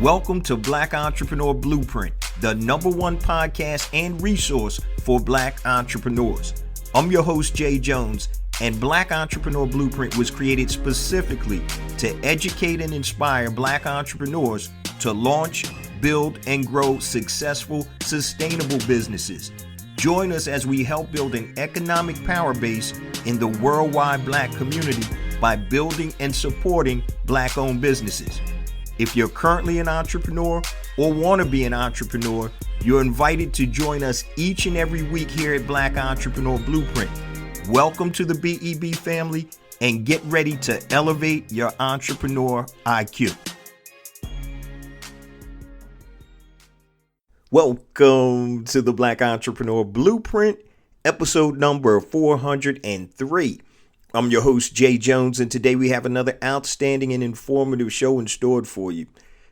Welcome to Black Entrepreneur Blueprint, the #1 podcast and resource for Black entrepreneurs. I'm your host, Jay Jones, and Black Entrepreneur Blueprint was created specifically to educate and inspire Black entrepreneurs to launch, build, and grow successful, sustainable businesses. Join us as we help build an economic power base in the worldwide Black community by building and supporting Black-owned businesses. If you're currently an entrepreneur or want to be an entrepreneur, you're invited to join us each and every week here at Black Entrepreneur Blueprint. Welcome to the BEB family and get ready to elevate your entrepreneur IQ. Welcome to the Black Entrepreneur Blueprint, episode number 403. I'm your host, Jay Jones, and today we have another outstanding and informative show in store for you.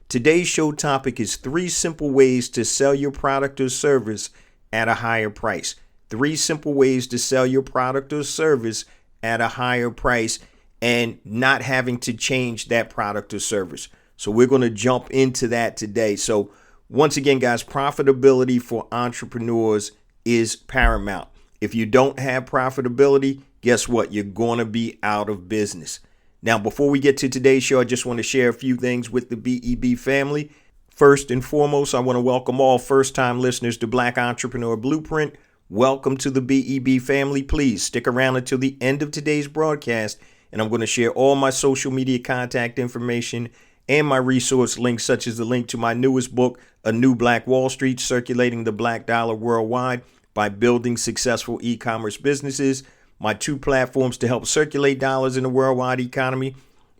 Today's show topic is 3 simple ways to sell your product or service at a higher price. 3 simple ways to sell your product or service at a higher price and not having to change that product or service. So we're going to jump into that today. So once again, guys, profitability for entrepreneurs is paramount. If you don't have profitability, guess what? You're going to be out of business. Now, before we get to today's show, I just want to share a few things with the BEB family. First and foremost, I want to welcome all first-time listeners to Black Entrepreneur Blueprint. Welcome to the BEB family. Please stick around until the end of today's broadcast, and I'm going to share all my social media contact information and my resource links, such as the link to my newest book, A New Black Wall Street, Circulating the Black Dollar Worldwide by Building Successful E-Commerce Businesses. My 2 platforms to help circulate dollars in the worldwide economy,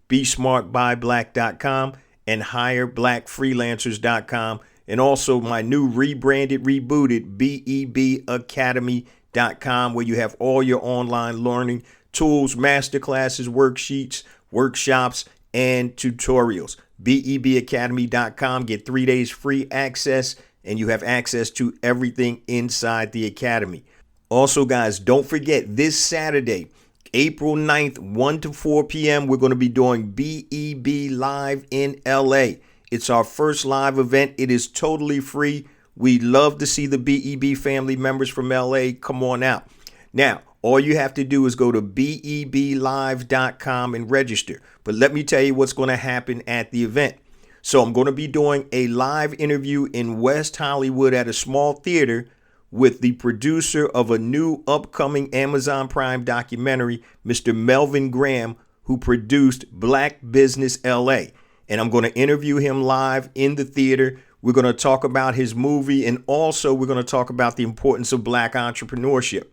BeSmartByBlack.com and HireBlackFreelancers.com. And also my new rebranded, rebooted BEBAcademy.com, where you have all your online learning tools, masterclasses, worksheets, workshops, and tutorials. BEBAcademy.com. Get 3 days free access, and you have access to everything inside the academy. Also, guys, don't forget this Saturday, April 9th, 1 to 4 p.m., we're going to be doing BEB Live in LA. It's our first live event. It is totally free. We'd love to see the BEB family members from LA come on out. Now, all you have to do is go to beblive.com and register. But let me tell you what's going to happen at the event. So I'm going to be doing a live interview in West Hollywood at a small theater with the producer of a new upcoming Amazon Prime documentary, Mr. Melvin Graham, who produced Black Business LA. And I'm going to interview him live in the theater. We're going to talk about his movie, and also we're going to talk about the importance of Black entrepreneurship.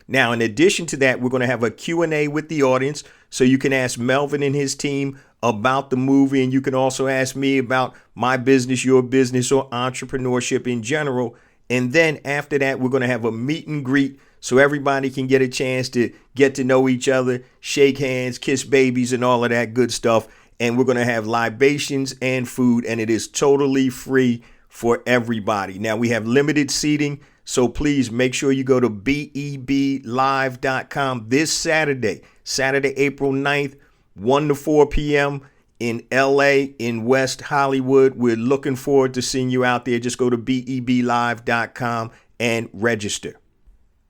Now, in addition to that, we're going to have a Q&A with the audience, so you can ask Melvin and his team about the movie, and you can also ask me about my business, your business, or entrepreneurship in general. And then after that, we're going to have a meet and greet so everybody can get a chance to get to know each other, shake hands, kiss babies, and all of that good stuff. And we're going to have libations and food, and it is totally free for everybody. Now, we have limited seating, so please make sure you go to beblive.com this Saturday, April 9th, 1 to 4 p.m., in LA, in West Hollywood. We're looking forward to seeing you out there. Just go to beblive.com and register.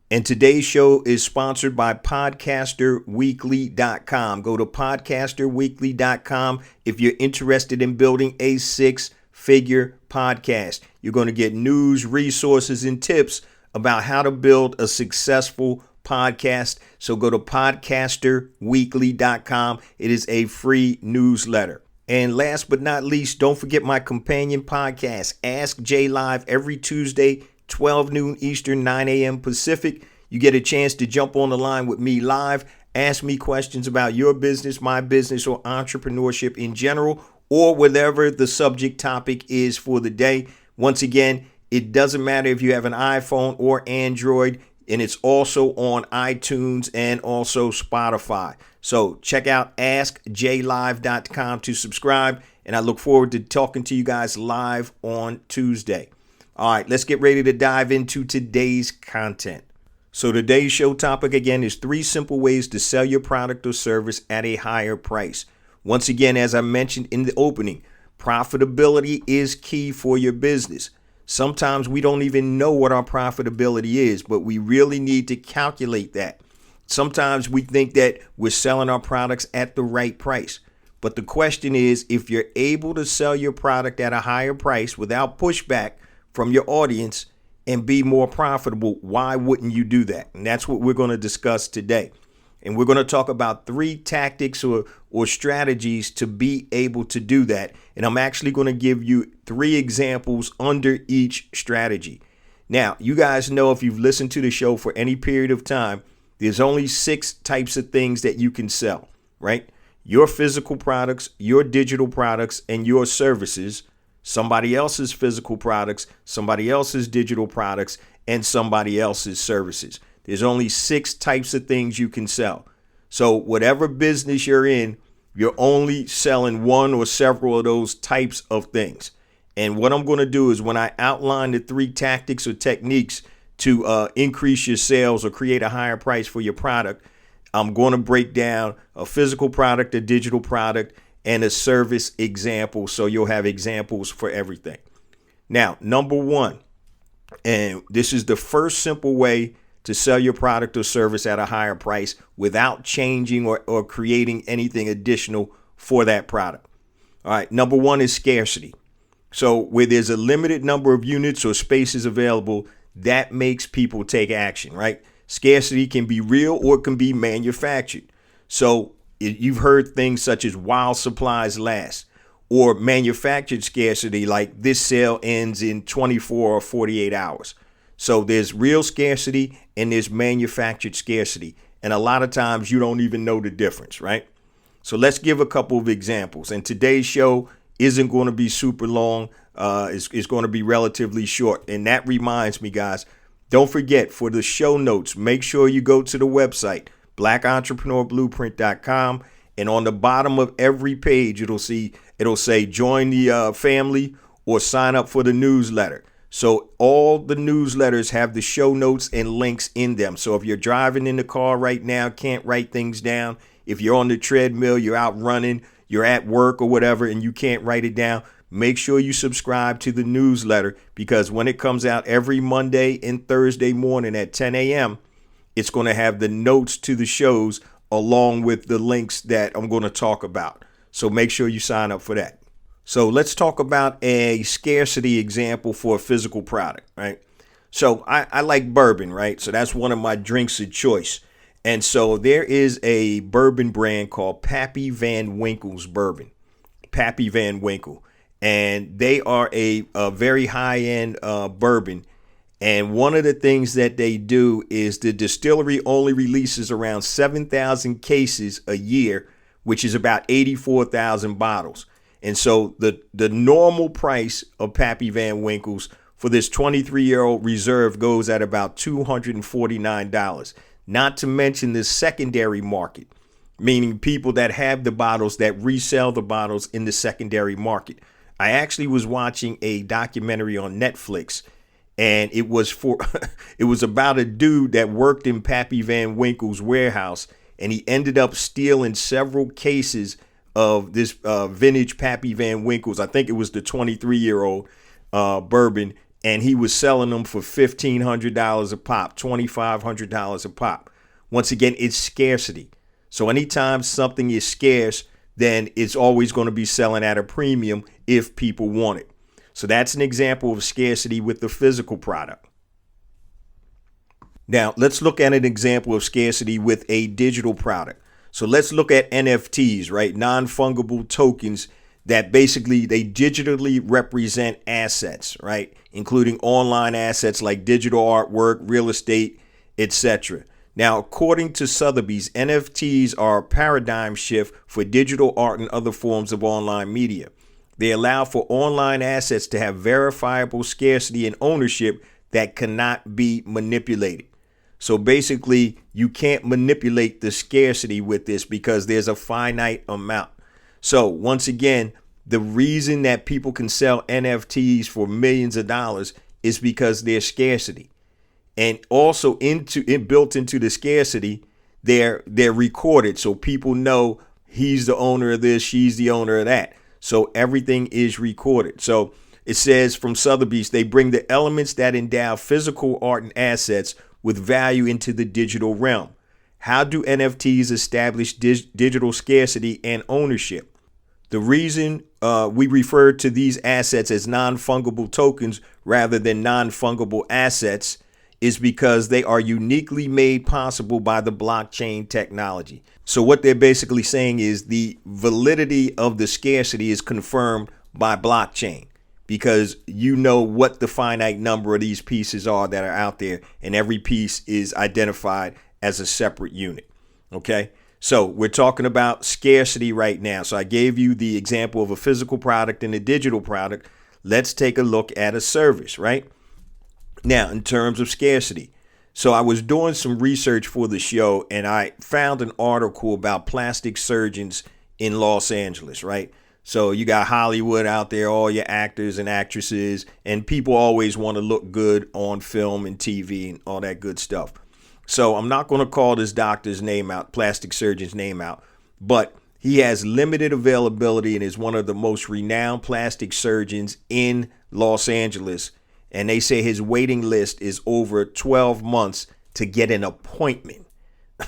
And today's show is sponsored by podcasterweekly.com. Go to podcasterweekly.com if you're interested in building a 6-figure podcast. You're going to get news, resources, and tips about how to build a successful podcast. So go to podcasterweekly.com. It is a free newsletter. And last but not least, don't forget my companion podcast, Ask Jay Live, every Tuesday, 12 noon Eastern, 9 a.m. Pacific. You get a chance to jump on the line with me live, ask me questions about your business, my business, or entrepreneurship in general, or whatever the subject topic is for the day. Once again, it doesn't matter if you have an iPhone or Android, and it's also on iTunes and also Spotify. So check out AskJLive.com to subscribe, and I look forward to talking to you guys live on Tuesday. All right, let's get ready to dive into today's content. So today's show topic, again, is 3 simple ways to sell your product or service at a higher price. Once again, as I mentioned in the opening, Profitability is key for your business. Sometimes we don't even know what our profitability is, but we really need to calculate that. Sometimes we think that we're selling our products at the right price. But the question is, if you're able to sell your product at a higher price without pushback from your audience and be more profitable, why wouldn't you do that? And that's what we're going to discuss today. And we're going to talk about 3 tactics or strategies to be able to do that. And I'm actually going to give you 3 examples under each strategy. Now, you guys know, if you've listened to the show for any period of time, there's only 6 types of things that you can sell, right? Your physical products, your digital products, and your services, somebody else's physical products, somebody else's digital products, and somebody else's services. There's only 6 types of things you can sell. So whatever business you're in, you're only selling one or several of those types of things. And what I'm going to do is, when I outline the 3 tactics or techniques to increase your sales or create a higher price for your product, I'm going to break down a physical product, a digital product, and a service example. So you'll have examples for everything. Now, number 1, and this is the first simple way to sell your product or service at a higher price without changing or creating anything additional for that product. All right. Number 1 is scarcity. So where there's a limited number of units or spaces available, that makes people take action, right? Scarcity can be real or it can be manufactured. So you've heard things such as while supplies last, or manufactured scarcity, like this sale ends in 24 or 48 hours. So there's real scarcity and there's manufactured scarcity. And a lot of times you don't even know the difference, right? So let's give a couple of examples. And today's show isn't going to be super long. It's going to be relatively short. And that reminds me, guys, don't forget, for the show notes, make sure you go to the website, blackentrepreneurBlueprint.com. And on the bottom of every page, it'll say join the family or sign up for the newsletter. So all the newsletters have the show notes and links in them. So if you're driving in the car right now, can't write things down, if you're on the treadmill, you're out running, you're at work or whatever, and you can't write it down, make sure you subscribe to the newsletter, because when it comes out every Monday and Thursday morning at 10 a.m., it's going to have the notes to the shows along with the links that I'm going to talk about. So make sure you sign up for that. So let's talk about a scarcity example for a physical product, right? So I like bourbon, right? So that's one of my drinks of choice. And so there is a bourbon brand called Pappy Van Winkle's Bourbon, Pappy Van Winkle. And they are a very high-end bourbon. And one of the things that they do is the distillery only releases around 7,000 cases a year, which is about 84,000 bottles. And so the normal price of Pappy Van Winkle's for this 23-year-old reserve goes at about $249, not to mention the secondary market, meaning people that have the bottles that resell the bottles in the secondary market. I actually was watching a documentary on Netflix, and it was about a dude that worked in Pappy Van Winkle's warehouse, and he ended up stealing several cases of this vintage Pappy Van Winkle's. I think it was the 23-year-old bourbon, and he was selling them for $1,500 a pop, $2,500 a pop. Once again, it's scarcity. So anytime something is scarce, then it's always going to be selling at a premium if people want it. So that's an example of scarcity with the physical product. Now, let's look at an example of scarcity with a digital product. So let's look at NFTs, right? Non-fungible tokens that basically they digitally represent assets, right? Including online assets like digital artwork, real estate, etc. Now, according to Sotheby's, NFTs are a paradigm shift for digital art and other forms of online media. They allow for online assets to have verifiable scarcity and ownership that cannot be manipulated. So basically, you can't manipulate the scarcity with this because there's a finite amount. So once again, the reason that people can sell NFTs for millions of dollars is because there's scarcity. And also built into the scarcity, they're recorded. So people know he's the owner of this, she's the owner of that. So everything is recorded. So it says from Sotheby's, they bring the elements that endow physical art and assets with value into the digital realm. How do NFTs establish digital scarcity and ownership? The reason we refer to these assets as non-fungible tokens rather than non-fungible assets is because they are uniquely made possible by the blockchain technology. So what they're basically saying is the validity of the scarcity is confirmed by blockchain, because you know what the finite number of these pieces are that are out there, and every piece is identified as a separate unit. Okay, so we're talking about scarcity right now. So I gave you the example of a physical product and a digital product. Let's take a look at a service, right? Now, in terms of scarcity. So I was doing some research for the show, and I found an article about plastic surgeons in Los Angeles, right? So you got Hollywood out there, all your actors and actresses, and people always want to look good on film and TV and all that good stuff. So I'm not going to call this doctor's name out, plastic surgeon's name out, but he has limited availability and is one of the most renowned plastic surgeons in Los Angeles. And they say his waiting list is over 12 months to get an appointment.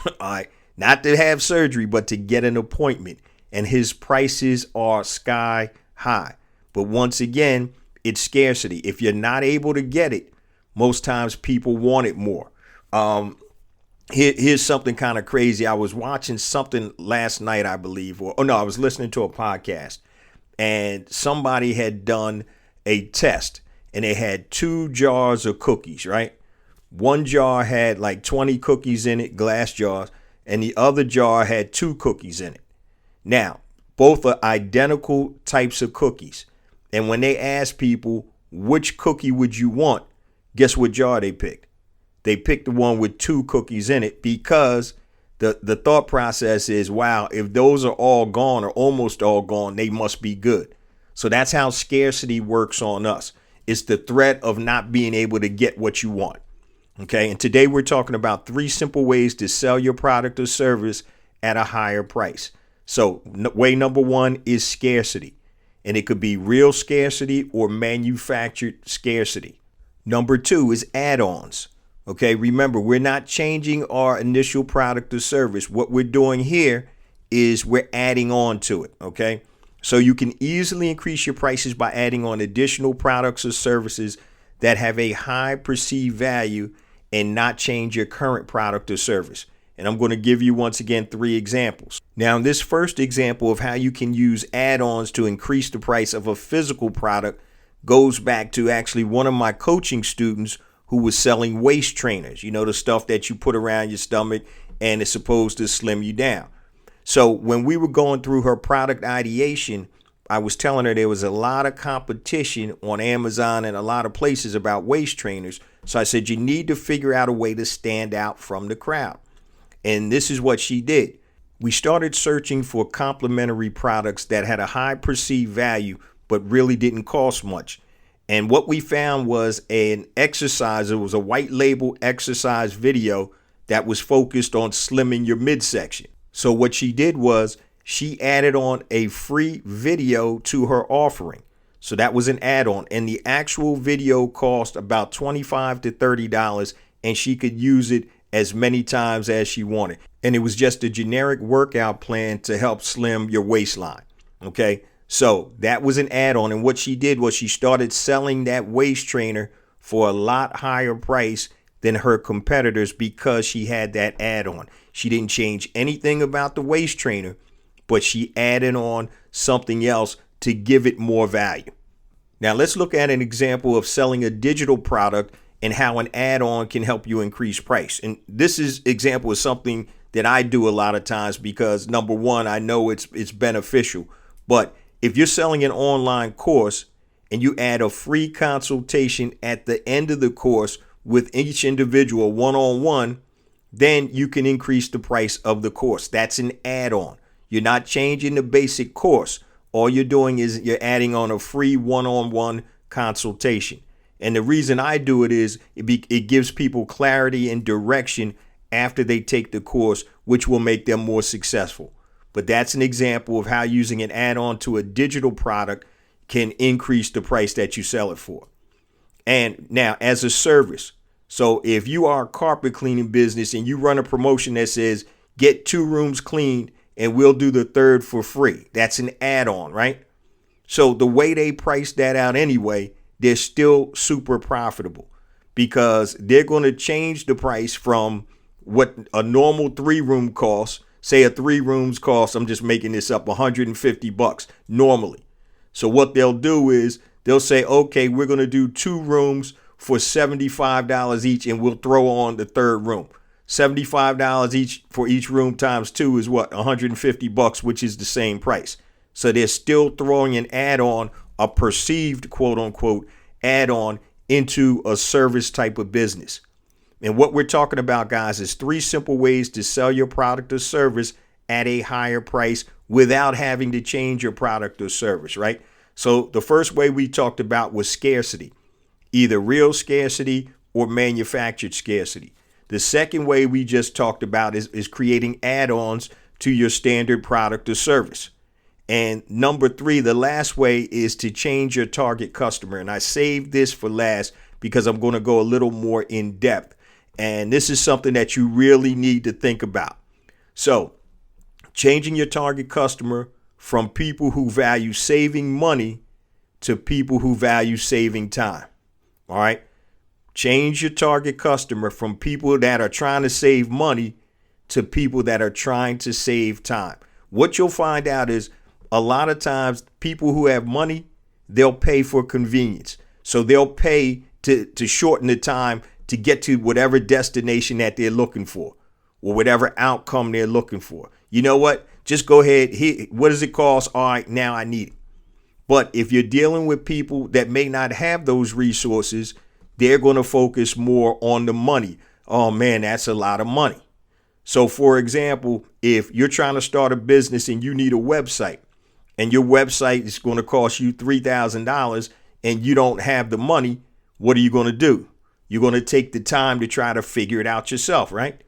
All right. Not to have surgery, but to get an appointment. And his prices are sky high. But once again, it's scarcity. If you're not able to get it, most times people want it more. Here's something kind of crazy. I was watching something last night, I believe, I was listening to a podcast, and somebody had done a test, and they had 2 jars of cookies, right? One jar had like 20 cookies in it, glass jars, and the other jar had 2 cookies in it. Now, both are identical types of cookies. And when they asked people, which cookie would you want? Guess what jar they picked? They picked the one with 2 cookies in it, because the thought process is, wow, if those are all gone or almost all gone, they must be good. So that's how scarcity works on us. It's the threat of not being able to get what you want. Okay. And today we're talking about 3 simple ways to sell your product or service at a higher price. So way number 1 is scarcity, and it could be real scarcity or manufactured scarcity. Number 2 is add-ons. Okay. Remember, we're not changing our initial product or service. What we're doing here is we're adding on to it. Okay. So you can easily increase your prices by adding on additional products or services that have a high perceived value and not change your current product or service. And I'm going to give you once again 3 examples. Now, in this first example of how you can use add-ons to increase the price of a physical product goes back to actually one of my coaching students who was selling waist trainers, the stuff that you put around your stomach and it's supposed to slim you down. So when we were going through her product ideation, I was telling her there was a lot of competition on Amazon and a lot of places about waist trainers. So I said, you need to figure out a way to stand out from the crowd. And this is what she did. We started searching for complementary products that had a high perceived value, but really didn't cost much. And what we found was an exercise. It was a white label exercise video that was focused on slimming your midsection. So what she did was she added on a free video to her offering. So that was an add-on, and the actual video cost about $25 to $30, and she could use it as many times as she wanted. And it was just a generic workout plan to help slim your waistline. Okay. So that was an add-on. And what she did was she started selling that waist trainer for a lot higher price than her competitors because she had that add-on. She didn't change anything about the waist trainer, but she added on something else to give it more value. Now let's look at an example of selling a digital product and how an add-on can help you increase price. And this example is something that I do a lot of times because, number 1, I know it's beneficial. But if you're selling an online course and you add a free consultation at the end of the course with each individual one-on-one, then you can increase the price of the course. That's an add-on. You're not changing the basic course. All you're doing is you're adding on a free one-on-one consultation. And the reason I do it is it gives people clarity and direction after they take the course, which will make them more successful. But that's an example of how using an add-on to a digital product can increase the price that you sell it for. And now, as a service, so if you are a carpet cleaning business and you run a promotion that says get 2 rooms cleaned and we'll do the third for free, that's an add-on, right? So the way they price that out anyway, they're still super profitable because they're going to change the price from what a normal 3-room costs. Say a 3 rooms costs, I'm just making this up, $150 normally. So what they'll do is they'll say, okay, we're going to do 2 rooms for $75 each, and we'll throw on the 3rd room. $75 each for each room times 2 is what? $150, which is the same price. So they're still throwing an add-on, a perceived quote unquote add-on into a service type of business. And what we're talking about, guys, is 3 simple ways to sell your product or service at a higher price without having to change your product or service, right? So the first way we talked about was scarcity, either real scarcity or manufactured scarcity. The second way we just talked about is creating add-ons to your standard product or service. And number 3, the last way, is to change your target customer. And I saved this for last because I'm going to go a little more in depth. And this is something that you really need to think about. So changing your target customer from people who value saving money to people who value saving time. All right. Change your target customer from people that are trying to save money to people that are trying to save time. What you'll find out is a lot of times people who have money, they'll pay for convenience. So they'll pay to shorten the time to get to whatever destination that they're looking for or whatever outcome they're looking for. You know what? Just go ahead. What does it cost? All right, now I need it. But if you're dealing with people that may not have those resources, they're going to focus more on the money. Oh, man, that's a lot of money. So, for example, if you're trying to start a business and you need a website and your website is going to cost you $3,000 and you don't have the money, what are you going to do? You're going to take the time to try to figure it out yourself, right?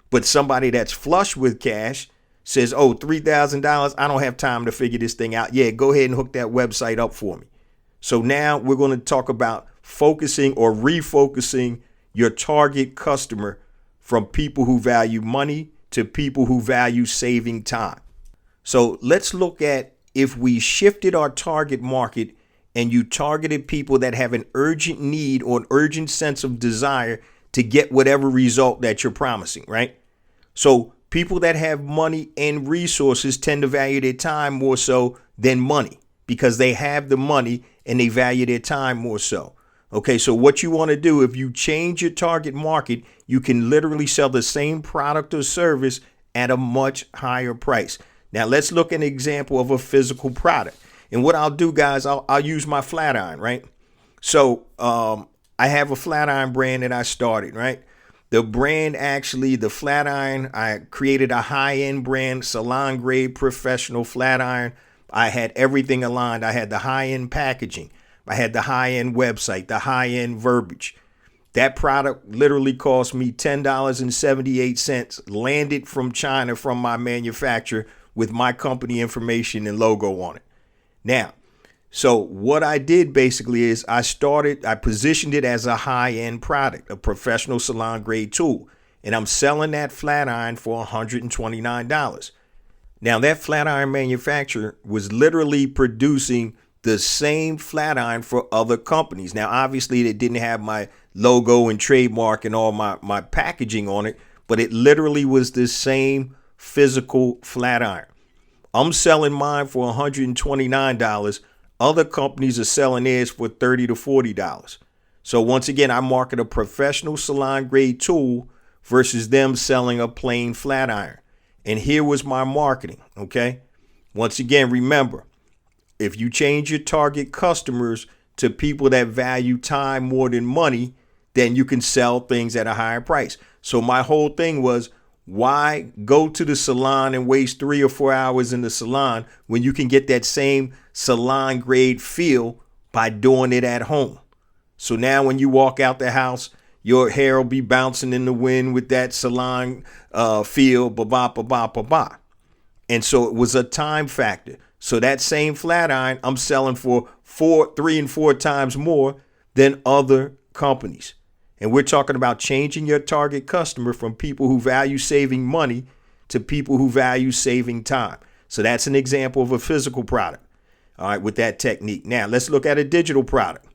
But somebody that's flush with cash says, oh, $3,000, I don't have time to figure this thing out. Yeah, go ahead and hook that website up for me. So now we're going to talk about focusing or refocusing your target customer from people who value money to people who value saving time. So let's look at if we shifted our target market and you targeted people that have an urgent need or an urgent sense of desire to get whatever result that you're promising, right? So people that have money and resources tend to value their time more so than money because they have the money and they value their time more so. Okay, so what you want to do, if you change your target market, you can literally sell the same product or service at a much higher price. Now, let's look at an example of a physical product. And what I'll do, guys, I'll use my flat iron, right? So I have a flat iron brand that I started, right? The brand, actually, the flat iron, I created a high-end brand, salon grade professional flat iron. I had everything aligned. I had the high-end packaging. I had the high-end website, the high-end verbiage. That product literally cost me $10.78, landed from China from my manufacturer with my company information and logo on it. Now, so what I did basically is I positioned it as a high-end product, a professional salon grade tool, and I'm selling that flat iron for $129. Now, that flat iron manufacturer was literally producing the same flat iron for other companies. Now, obviously, they didn't have my logo and trademark and all my packaging on it, but it literally was the same physical flat iron. I'm selling mine for $129. Other companies are selling theirs for $30 to $40. So once again, I market a professional salon grade tool versus them selling a plain flat iron. And here was my marketing, okay? Once again, remember, if you change your target customers to people that value time more than money, then you can sell things at a higher price. So my whole thing was, why go to the salon and waste 3 or 4 hours in the salon when you can get that same salon grade feel by doing it at home? So now when you walk out the house, your hair will be bouncing in the wind with that salon feel, ba-ba, ba-ba, ba-ba. And so it was a time factor. So that same flat iron I'm selling for 3 and 4 times more than other companies. And we're talking about changing your target customer from people who value saving money to people who value saving time. So that's an example of a physical product. All right, with that technique. Now let's look at a digital product.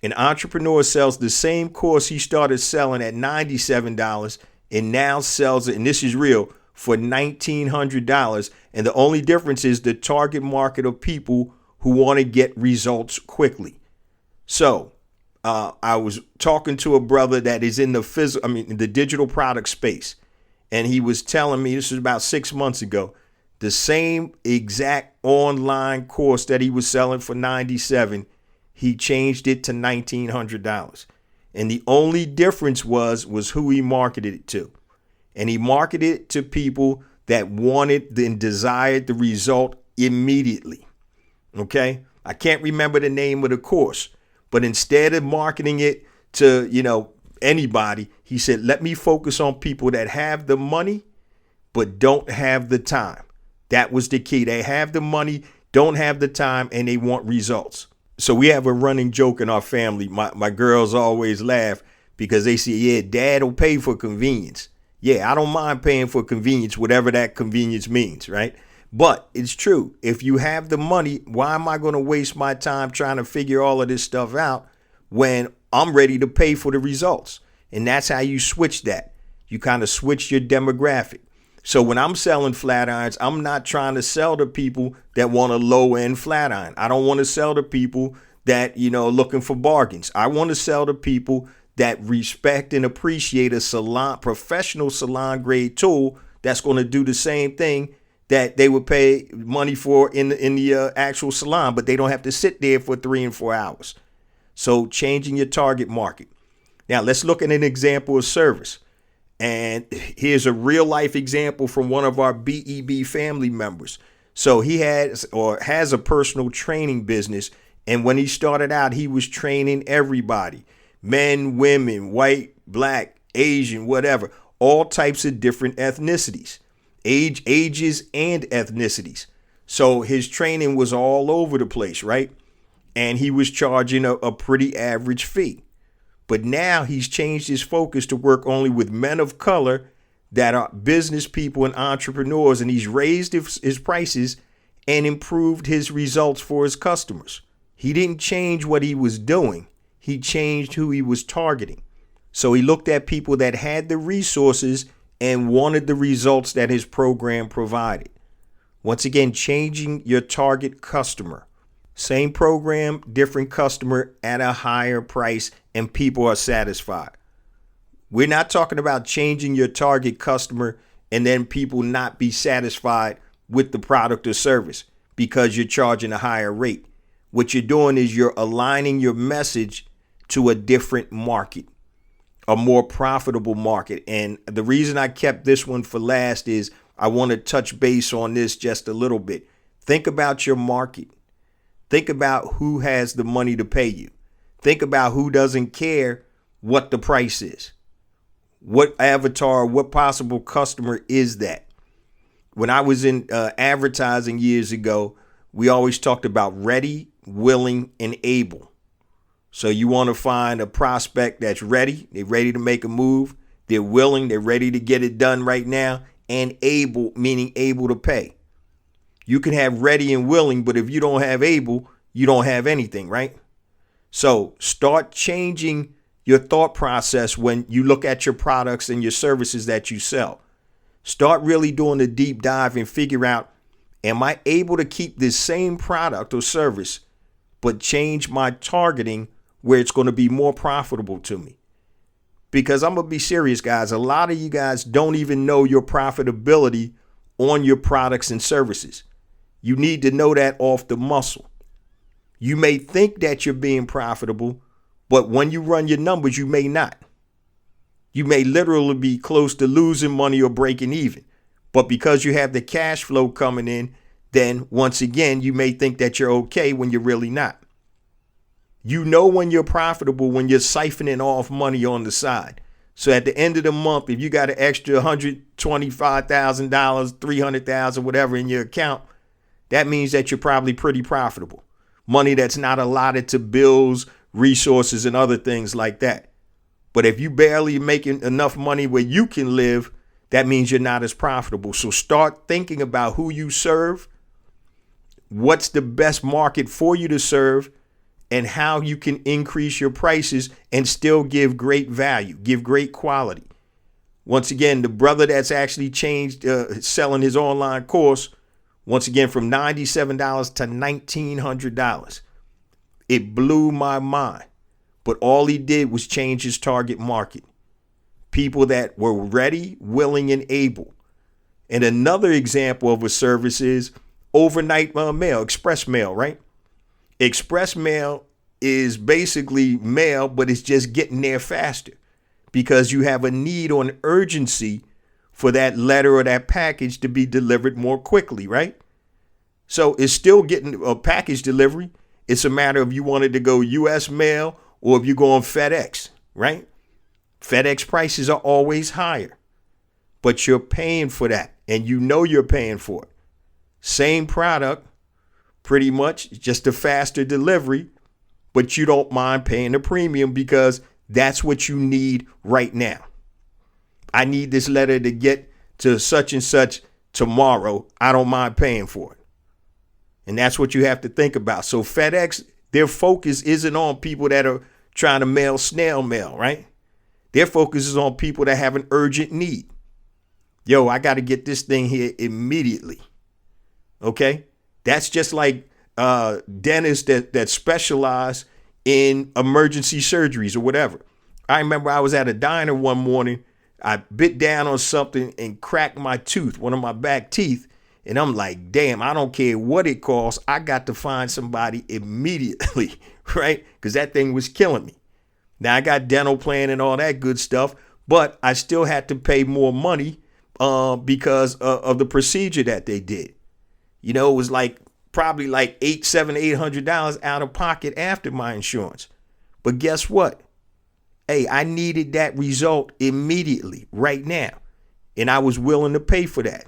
An entrepreneur sells the same course he started selling at $97 and now sells it, and this is real, for $1,900. And the only difference is the target market of people who want to get results quickly. So I was talking to a brother that is in the digital product space. And he was telling me, this was about 6 months ago, the same exact online course that he was selling for $97, he changed it to $1,900. And the only difference was who he marketed it to. And he marketed it to people that wanted and desired the result immediately. Okay? I can't remember the name of the course, but instead of marketing it to, anybody, he said, let me focus on people that have the money, but don't have the time. That was the key. They have the money, don't have the time, and they want results. So we have a running joke in our family. My girls always laugh because they say, yeah, dad will pay for convenience. Yeah, I don't mind paying for convenience, whatever that convenience means, right? But it's true. If you have the money, why am I going to waste my time trying to figure all of this stuff out when I'm ready to pay for the results? And that's how you switch that. You kind of switch your demographic. So when I'm selling flat irons, I'm not trying to sell to people that want a low end flat iron. I don't want to sell to people that, looking for bargains. I want to sell to people that respect and appreciate a professional salon grade tool that's going to do the same thing that they would pay money for in the actual salon, but they don't have to sit there for 3 and 4 hours. So changing your target market. Now let's look at an example of service. And here's a real life example from one of our BEB family members. So he has a personal training business. And when he started out, he was training everybody, men, women, white, black, Asian, whatever, all types of different ethnicities, ages and ethnicities. So his training was all over the place, right? And he was charging a pretty average fee. But now he's changed his focus to work only with men of color that are business people and entrepreneurs. And he's raised his prices and improved his results for his customers. He didn't change what he was doing. He changed who he was targeting. So he looked at people that had the resources and wanted the results that his program provided. Once again, changing your target customer. Same program, different customer at a higher price, and people are satisfied. We're not talking about changing your target customer and then people not be satisfied with the product or service because you're charging a higher rate. What you're doing is you're aligning your message to a different market, a more profitable market. And the reason I kept this one for last is I want to touch base on this just a little bit. Think about your market. Think about who has the money to pay you. Think about who doesn't care what the price is. What avatar, what possible customer is that? When I was in advertising years ago, we always talked about ready, willing, and able. So you want to find a prospect that's ready. They're ready to make a move. They're willing. They're ready to get it done right now. And able, meaning able to pay. You can have ready and willing, but if you don't have able, you don't have anything, right? So start changing your thought process when you look at your products and your services that you sell. Start really doing a deep dive and figure out, am I able to keep this same product or service, but change my targeting where it's going to be more profitable to me? Because I'm going to be serious, guys. A lot of you guys don't even know your profitability on your products and services. You need to know that off the muscle. You may think that you're being profitable, but when you run your numbers, you may not. You may literally be close to losing money or breaking even. But because you have the cash flow coming in, then once again, you may think that you're okay when you're really not. You know when you're profitable when you're siphoning off money on the side. So at the end of the month, if you got an extra $125,000, $300,000, whatever in your account, that means that you're probably pretty profitable. Money that's not allotted to bills, resources, and other things like that. But if you barely making enough money where you can live, that means you're not as profitable. So start thinking about who you serve, what's the best market for you to serve, and how you can increase your prices and still give great value, give great quality. Once again, the brother that's actually changed selling his online course, once again, from $97 to $1,900. It blew my mind. But all he did was change his target market. People that were ready, willing, and able. And another example of a service is overnight mail, express mail, right? Express mail is basically mail, but it's just getting there faster because you have a need or an urgency for that letter or that package to be delivered more quickly, right? So it's still getting a package delivery. It's a matter of you wanted to go U.S. mail or if you go on FedEx, right? FedEx prices are always higher, but you're paying for that and you know you're paying for it. Same product, pretty much just a faster delivery, but you don't mind paying a premium because that's what you need right now. I need this letter to get to such and such tomorrow. I don't mind paying for it. And that's what you have to think about. So FedEx, their focus isn't on people that are trying to mail snail mail, right? Their focus is on people that have an urgent need. Yo, I got to get this thing here immediately. Okay? That's just like dentists that specialize in emergency surgeries or whatever. I remember I was at a diner one morning. I bit down on something and cracked my tooth, one of my back teeth. And I'm like, damn, I don't care what it costs. I got to find somebody immediately, right? Because that thing was killing me. Now, I got dental plan and all that good stuff, but I still had to pay more money because of the procedure that they did. You know, it was like probably like $800 out of pocket after my insurance. But guess what? Hey, I needed that result immediately, right now. And I was willing to pay for that.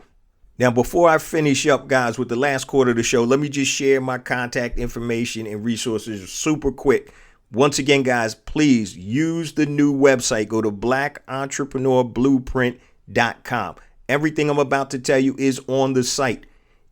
Now, before I finish up, guys, with the last quarter of the show, let me just share my contact information and resources super quick. Once again, guys, please use the new website. Go to blackentrepreneurblueprint.com. Everything I'm about to tell you is on the site.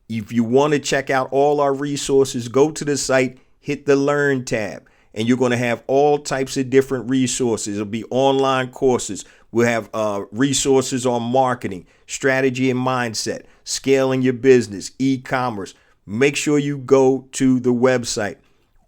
If you want to check out all our resources, go to the site, hit the Learn tab, and you're going to have all types of different resources. It'll be online courses. We'll have resources on marketing, strategy and mindset, scaling your business, e-commerce. Make sure you go to the website.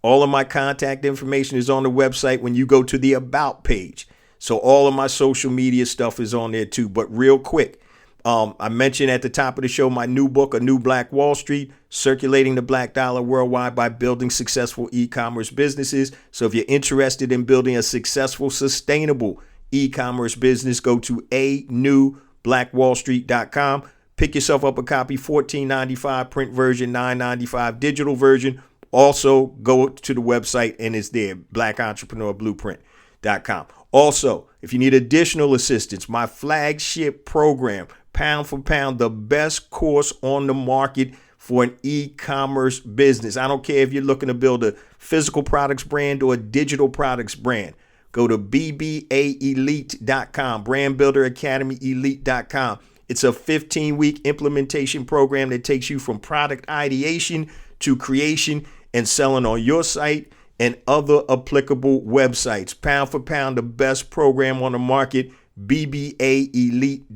All of my contact information is on the website when you go to the About page. So all of my social media stuff is on there too. But real quick, I mentioned at the top of the show my new book, A New Black Wall Street, Circulating the Black Dollar Worldwide by Building Successful E-Commerce Businesses. So if you're interested in building a successful, sustainable e-commerce business, go to anewblackwallstreet.com. Pick yourself up a copy, $14.95 print version, $9.95 digital version. Also, go to the website and it's there, blackentrepreneurBlueprint.com. Also, if you need additional assistance, my flagship program, Pound for Pound, the best course on the market for an e-commerce business. I don't care if you're looking to build a physical products brand or a digital products brand. Go to bbaelite.com, Brand Builder Academy Elite.com. It's a 15-week implementation program that takes you from product ideation to creation and selling on your site and other applicable websites. Pound for Pound, the best program on the market, bbaelite.com.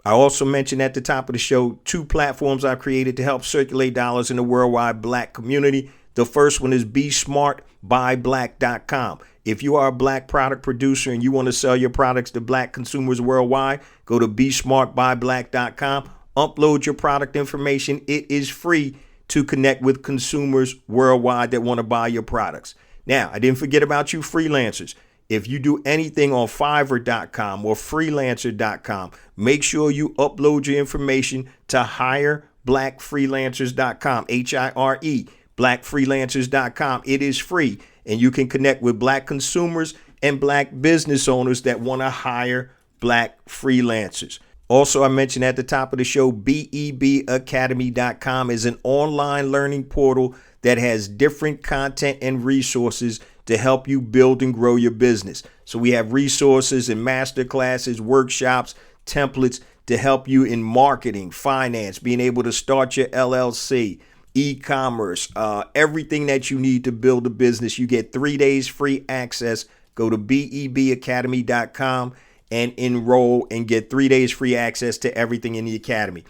I also mentioned at the top of the show 2 platforms I've created to help circulate dollars in the worldwide Black community. The first one is BeSmartByBlack.com. If you are a Black product producer and you want to sell your products to Black consumers worldwide, go to BeSmartByBlack.com. Upload your product information. It is free to connect with consumers worldwide that want to buy your products. Now, I didn't forget about you freelancers. If you do anything on Fiverr.com or Freelancer.com, make sure you upload your information to HireBlackFreelancers.com, HIRE, BlackFreelancers.com. It is free, and you can connect with Black consumers and black business owners that want to hire black freelancers. Also, I mentioned at the top of the show, BEBacademy.com is an online learning portal that has different content and resources to help you build and grow your business. So we have resources and master classes, workshops, templates to help you in marketing, finance, being able to start your LLC, e-commerce, everything that you need to build a business. You get 3 days free access. Go to BEBacademy.com and enroll and get 3 days free access to everything in the academy.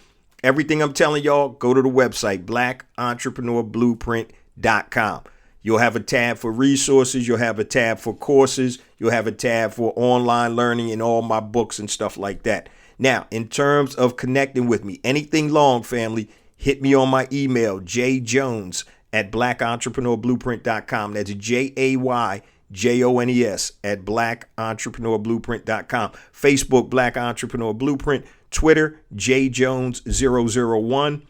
Everything I'm telling y'all, go to the website, blackentrepreneurblueprint.com. You'll have a tab for resources. You'll have a tab for courses. You'll have a tab for online learning and all my books and stuff like that. Now, in terms of connecting with me, anything long, family, hit me on my email, jjones@blackentrepreneurblueprint.com. That's JAYJONES@blackentrepreneurblueprint.com. Facebook, Black Entrepreneur Blueprint. Twitter, jjones001.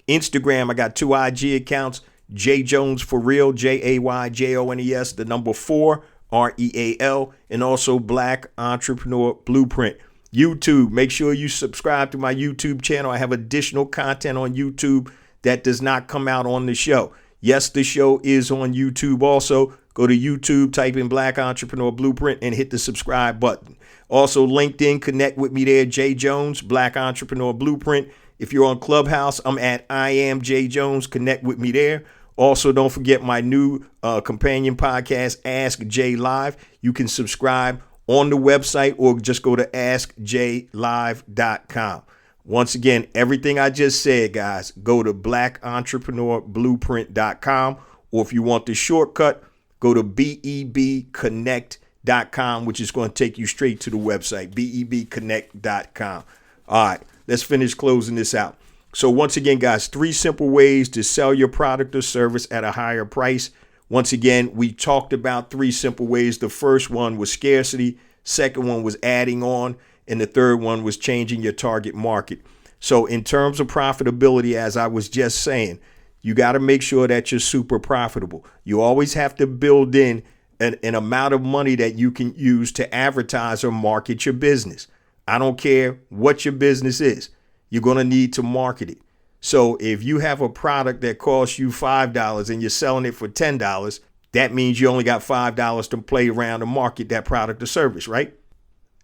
Instagram, I got 2 IG accounts, jjones for real, JAYJONES, the number 4, REAL, and also Black Entrepreneur Blueprint. YouTube, make sure you subscribe to my YouTube channel. I have additional content on YouTube that does not come out on the show. Yes, the show is on YouTube also. Go to YouTube, type in Black Entrepreneur Blueprint and hit the subscribe button. Also, LinkedIn, connect with me there, J Jones, Black Entrepreneur Blueprint. If you're on Clubhouse, I'm at I am J Jones. Connect with me there. Also, don't forget my new companion podcast, Ask J Live. You can subscribe on the website or just go to askjlive.com. Once again, everything I just said, guys, go to blackentrepreneurblueprint.com, or if you want the shortcut, go to BEBconnect.com, which is going to take you straight to the website, BEBconnect.com. All right, let's finish closing this out. So once again, guys, 3 simple ways to sell your product or service at a higher price. Once again, we talked about 3 simple ways. The first one was scarcity. Second one was adding on. And the third one was changing your target market. So in terms of profitability, as I was just saying, you got to make sure that you're super profitable. You always have to build in an amount of money that you can use to advertise or market your business. I don't care what your business is. You're going to need to market it. So if you have a product that costs you $5 and you're selling it for $10, that means you only got $5 to play around and market that product or service, right?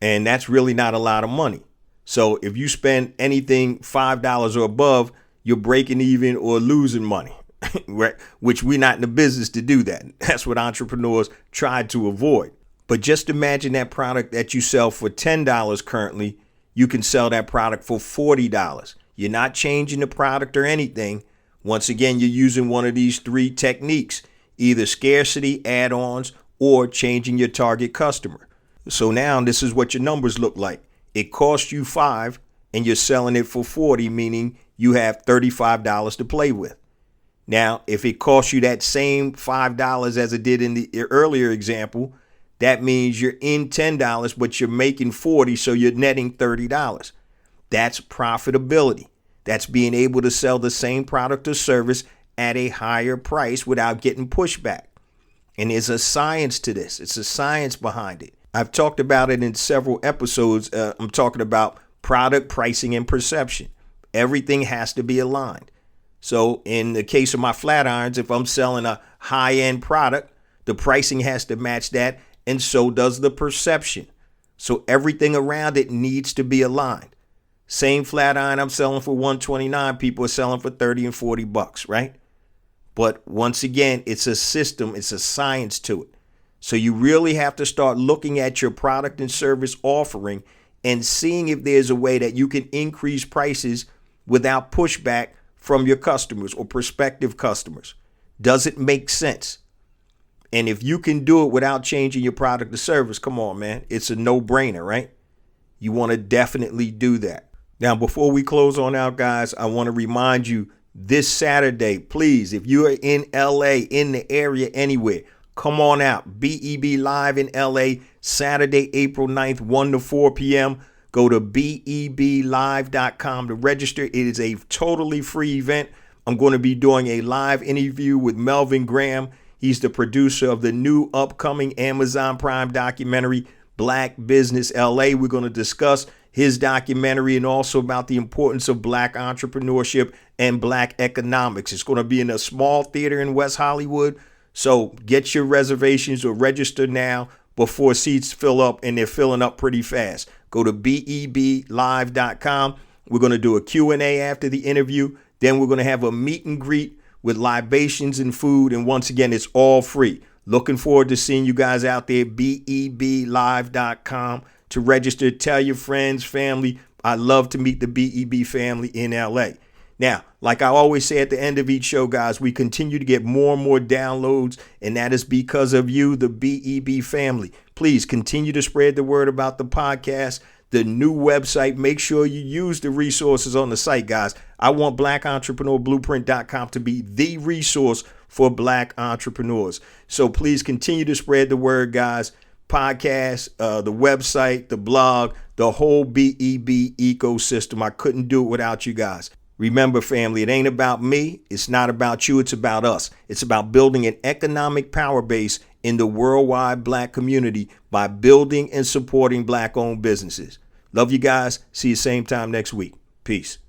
And that's really not a lot of money. So if you spend anything $5 or above, you're breaking even or losing money, right? Which we're not in the business to do that. That's what entrepreneurs try to avoid. But just imagine that product that you sell for $10 currently, you can sell that product for $40. You're not changing the product or anything. Once again, you're using one of these 3 techniques, either scarcity, add-ons, or changing your target customer. So now this is what your numbers look like. It costs you $5 and you're selling it for $40, meaning you have $35 to play with. Now, if it costs you that same $5 as it did in the earlier example, that means you're in $10, but you're making $40, so you're netting $30. That's profitability. That's being able to sell the same product or service at a higher price without getting pushback. And there's a science to this. It's a science behind it. I've talked about it in several episodes. I'm talking about product pricing and perception. Everything has to be aligned. So in the case of my flat irons, if I'm selling a high-end product, the pricing has to match that, and so does the perception. So everything around it needs to be aligned. Same flat iron I'm selling for $129, people are selling for $30 and $40, right? But once again, it's a system, it's a science to it. So you really have to start looking at your product and service offering and seeing if there's a way that you can increase prices without pushback from your customers or prospective customers. Does it make sense? And if you can do it without changing your product or service, come on, man, it's a no-brainer, right? You want to definitely do that. Now, before we close on out, guys, I want to remind you this Saturday, please, if you are in LA, in the area, anywhere, come on out. BEB Live in LA, Saturday, April 9th, 1 to 4 p.m. Go to beblive.com to register. It is a totally free event. I'm going to be doing a live interview with Melvin Graham. He's the producer of the new upcoming Amazon Prime documentary, Black Business LA. We're going to discuss his documentary and also about the importance of black entrepreneurship and black economics. It's going to be in a small theater in West Hollywood. So get your reservations or register now before seats fill up, and they're filling up pretty fast. Go to beblive.com. We're going to do a Q&A after the interview. Then we're going to have a meet and greet with libations and food. And once again, it's all free. Looking forward to seeing you guys out there. beblive.com to register. Tell your friends, family. I love to meet the BEB family in LA. Now, like I always say at the end of each show, guys, we continue to get more and more downloads, and that is because of you, the BEB family. Please continue to spread the word about the podcast, the new website. Make sure you use the resources on the site, guys. I want BlackEntrepreneurBlueprint.com to be the resource for black entrepreneurs. So please continue to spread the word, guys. Podcast, the website, the blog, the whole BEB ecosystem. I couldn't do it without you guys. Remember, family, it ain't about me. It's not about you. It's about us. It's about building an economic power base in the worldwide black community by building and supporting black-owned businesses. Love you guys. See you same time next week. Peace.